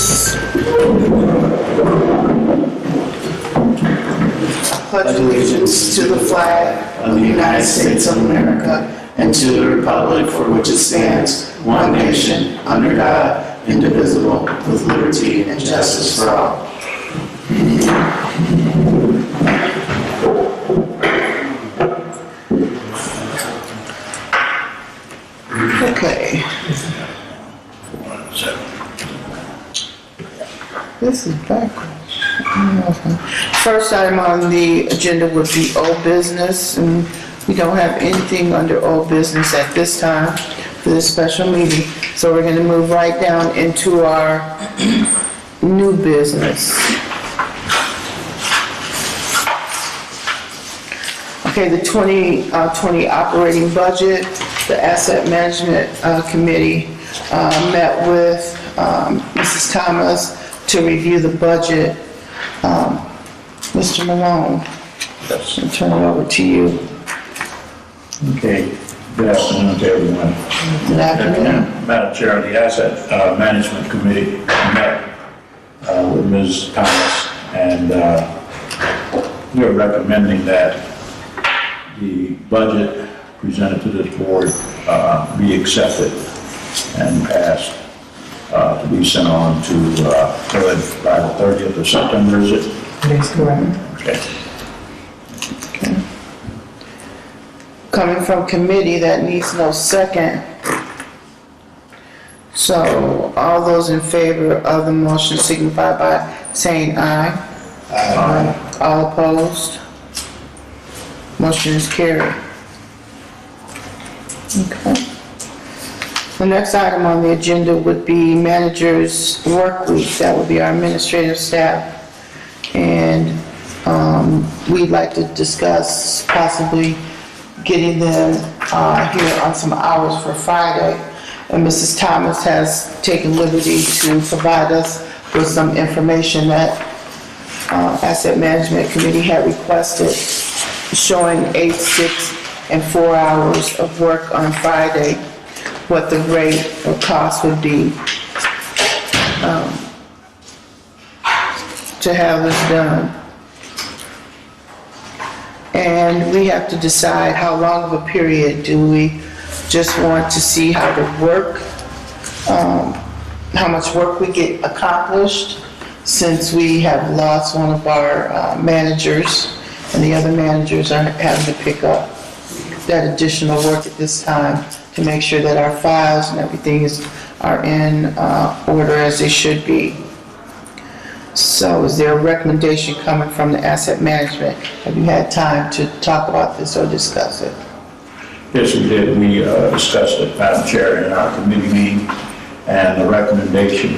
remarks. Pledge allegiance to the flag of the United States of America and to the republic for which it stands, one nation, under God, indivisible, with liberty and justice for all. Okay. This is backwards. First item on the agenda would be old business, and we don't have anything under old business at this time for this special meeting. So we're going to move right down into our new business. Okay, the 2020 operating budget. The Asset Management Committee met with Mrs. Thomas to review the budget. Mr. Malone, I'll turn it over to you. Okay, good afternoon to everyone. Good afternoon. Madam Chair, the Asset Management Committee met with Ms. Thomas, and we are recommending that the budget presented to this board be accepted and passed to be sent on to by the 30th of September, is it? That's correct. Okay. Okay. Coming from committee, that needs no second. So all those in favor of the motion signify by saying aye. Aye. All opposed? Motion is carried. Okay. The next item on the agenda would be manager's work week. That would be our administrative staff. And we'd like to discuss possibly getting them here on some hours for Friday. And Mrs. Thomas has taken liberty to provide us with some information that Asset Management Committee had requested, showing 8, 6, and 4 hours of work on Friday, what the rate or cost would be to have this done. And we have to decide how long of a period do we just want to see how the work, how much work we get accomplished, since we have lost one of our managers and the other managers are having to pick up that additional work at this time to make sure that our files and everything are in order as they should be. So is there a recommendation coming from the asset management? Have you had time to talk about this or discuss it? Yes, we did. We discussed it, Madam Chair, in our committee meeting, and the recommendation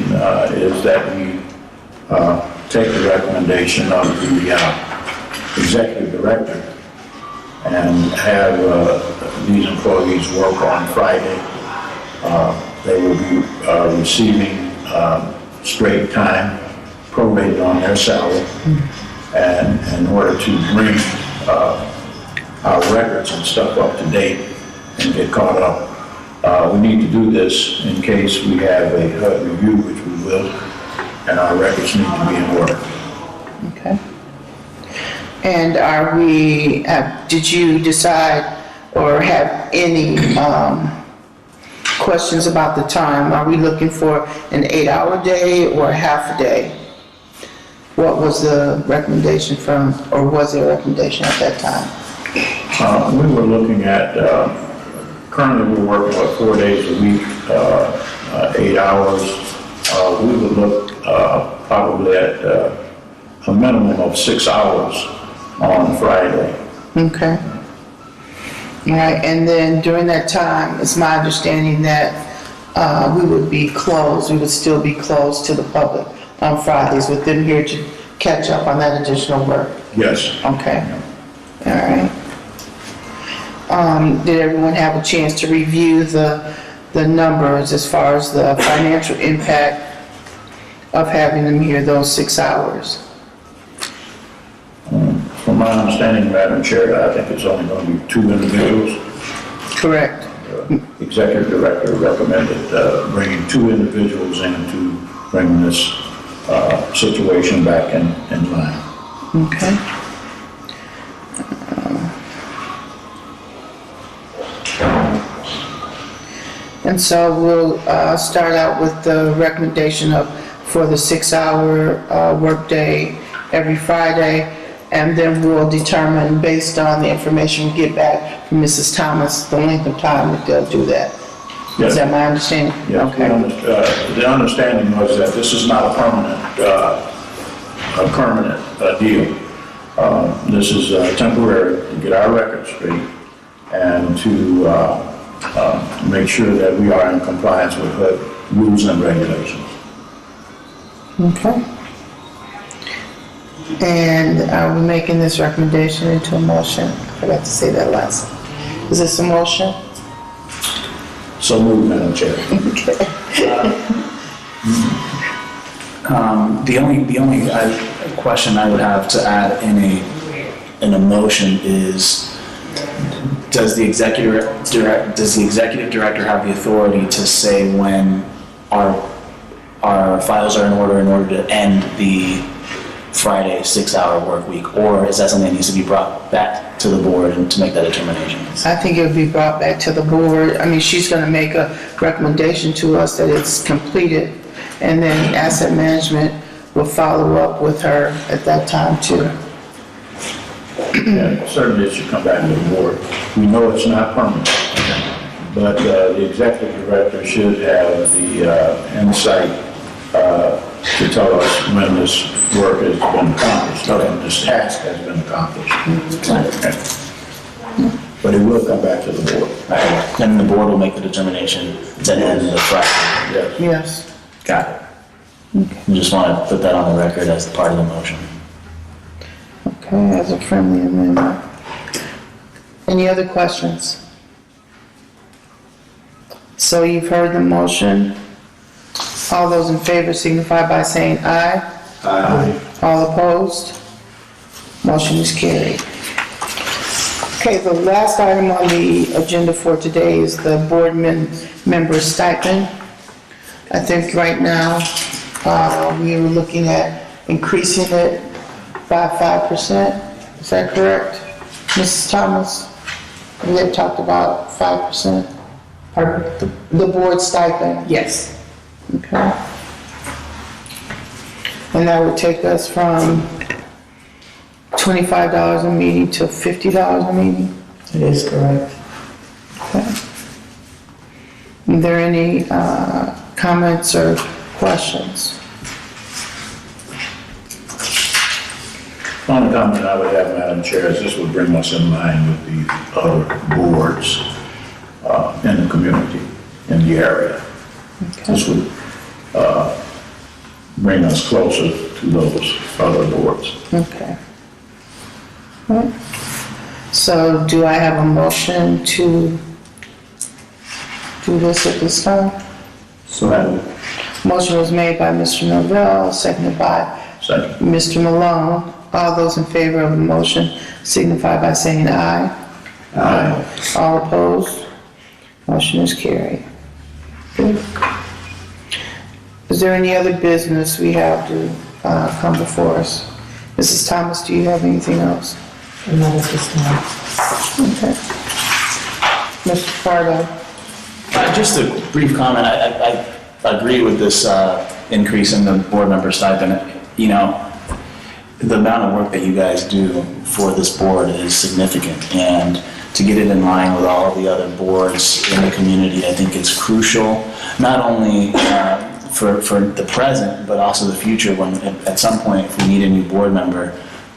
is that we take the recommendation of the executive director and have these employees work on Friday. They will be receiving straight time, prorated on their salary, and in order to bring our records and stuff up to date and get caught up, we need to do this in case we have a HUD review, which we will, and our records need to be in order. Okay. And are we, did you decide or have any questions about the time? Are we looking for an 8-hour day or a half a day? What was the recommendation from, or was there a recommendation at that time? We were looking at, currently we're working 4 days a week, 8 hours. We would look probably at a minimum of 6 hours on Friday. Okay. All right, and then during that time, it's my understanding that we would be closed, we would still be closed to the public on Fridays, with them here to catch up on that additional work. Yes. Okay. All right. Did everyone have a chance to review the numbers as far as the financial impact of having them here those 6 hours? From my understanding, Madam Chair, I think it's only going to be 2 individuals. Correct. Executive Director recommended bringing 2 individuals in to bring this situation back in line. Okay. And so we'll start out with the recommendation for the 6-hour workday every Friday, and then we'll determine, based on the information we get back from Mrs. Thomas, the length of time that they'll do that. Yes. Is that my understanding? Yes. Okay. The understanding was that this is not a permanent deal. This is temporary to get our records straight and to make sure that we are in compliance with the rules and regulations. Okay. And are we making this recommendation into a motion? I forgot to say that last. Is this a motion? So moved, Madam Chair. Okay. The only question I would have to add in a motion is, does the executive director have the authority to say when our files are in order to end the Friday 6-hour work week, or is that something that needs to be brought back to the board and to make that determination? I think it would be brought back to the board. I mean, she's going to make a recommendation to us that it's completed, and then asset management will follow up with her at that time too. Yeah, certainly it should come back to the board. We know it's not permanent, but the executive director should have the insight to tell us when this work has been accomplished, or when this task has been accomplished. Okay. But it will come back to the board. Then the board will make the determination to end the Friday. Yes. Yes. Got it. I just want to put that on the record as part of the motion. Okay, as a friendly amendment. Any other questions? So you've heard the motion. All those in favor signify by saying aye. Aye. All opposed? Motion is carried. Okay, the last item on the agenda for today is the board member stipend. I think right now, we are looking at increasing it by 5%. Is that correct? Mrs. Thomas, we had talked about 5%. Pardon? The board stipend. Yes. Okay. And that would take us from $25 a meeting to $50 a meeting? It is correct. Okay. Are there any comments or questions? The only comment I would have, Madam Chair, is this would bring us in line with the other boards in the community, in the area. This would bring us closer to those other boards. Okay. All right. So do I have a motion to do this at this time? So that would, Motion was made by Mr. Novell, seconded by second. Mr. Malone. All those in favor of the motion signify by saying aye. Aye. All opposed? Motion is carried. Good. Is there any other business we have to come before us? Mrs. Thomas, do you have anything else? Not at this time. Okay. Mr. Pardo? Just a brief comment. I agree with this increase in the board member stipend. You know, the amount of work that you guys do for this board is significant, and to get it in line with all of the other boards in the community, I think it's crucial, not only for the present, but also the future, when at some point, if we need a new board member,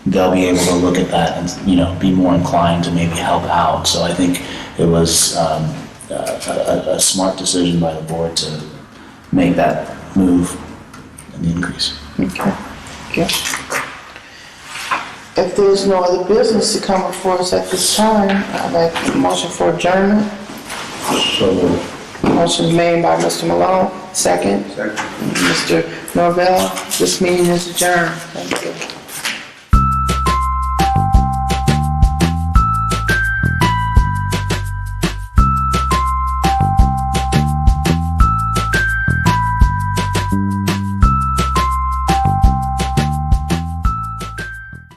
they'll be able to look at that and, you know, be more inclined to maybe help out. So I think it was a smart decision by the board to make that move and the increase. Okay. Okay. If there's no other business to come before us at this time, I'd like a motion for adjournment. So moved. Motion made by Mr. Malone, second. Second. Mr. Norvell, this meeting is adjourned. Thank you.